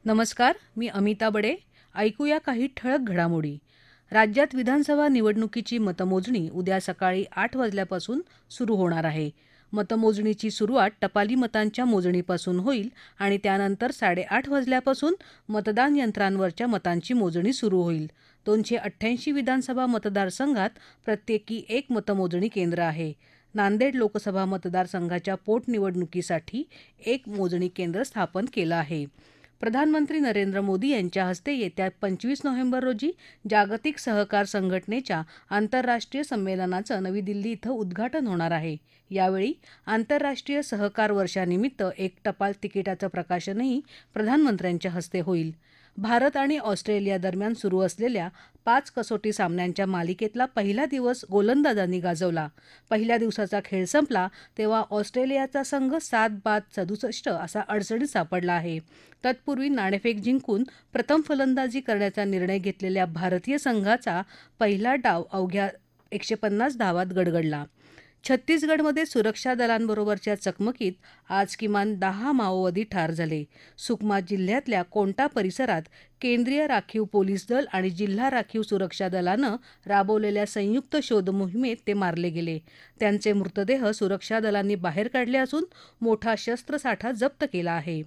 नमस्कार, मी अमिता बडे. ऐकूया काही ठळक घडामोडी. राज्यात विधानसभा निवडणुकीची मतमोजणी उद्या सकाळी 8 वाजल्यापासून सुरू होणार आहे. मतमोजणीची सुरुवात टपाली मतांच्या मोजणीपासून होईल आणि त्यानंतर 8:30 वाजल्यापासून मतदान यंत्रांवरच्या मतांची मोजणी सुरू होईल. 288 विधानसभा मतदारसंघात प्रत्येकी एक मतमोजणी केंद्र आहे. नांदेड लोकसभा मतदारसंघाच्या पोटनिवडणुकीसाठी एक मोजणी केंद्र स्थापन केलं आहे. प्रधानमंत्री नरेंद्र मोदी यांच्या हस्ते येत्या 25 नोव्हेंबर रोजी जागतिक सहकार संघटनेच्या आंतरराष्ट्रीय संमेलनाचं नवी दिल्ली इथं उद्घाटन होणार आहे. यावेळी आंतरराष्ट्रीय सहकार वर्षानिमित्त एक टपाल तिकिटाचं प्रकाशनही प्रधानमंत्र्यांच्या हस्ते होईल. भारत आणि ऑस्ट्रेलिया दरम्यान सुरू असलेल्या 5 कसोटी सामन्यांच्या मालिकेतला पहिला दिवस गोलंदाजांनी गाजवला. पहिल्या दिवसाचा खेळ संपला तेव्हा ऑस्ट्रेलियाचा संघ 7-बाद-67 असा अडचणीत सापडला आहे. तत्पूर्वी नाणेफेक जिंकून प्रथम फलंदाजी करण्याचा निर्णय घेतलेल्या भारतीय संघाचा पहिला डाव अवघ्या 150 धावात गडगडला. छत्तीसगडमध्ये सुरक्षा दलांबरोबरच्या चकमकीत आज किमान 10 माओवादी ठार झाले. सुकमा जिल्ह्यातल्या कोंटा परिसरात केंद्रीय राखीव पोलीस दल आणि जिल्हा राखीव सुरक्षा दलानं राबवलेल्या संयुक्त शोध मोहिमेत ते मारले गेले. त्यांचे मृतदेह सुरक्षा दलांनी बाहेर काढले असून मोठा शस्त्रसाठा जप्त केला आहे.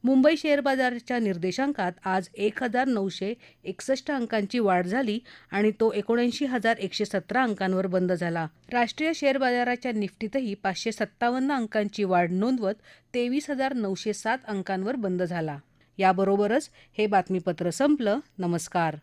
मुंबई शेअर बाजाराच्या निर्देशांकात आज 1,961 अंकांची वाढ झाली आणि तो 79,117 अंकांवर बंद झाला. राष्ट्रीय शेअर बाजाराच्या निफ्टीतही 557 अंकांची वाढ नोंदवत 23,907 अंकांवर बंद झाला. याबरोबरच हे बातमीपत्र संपलं. नमस्कार.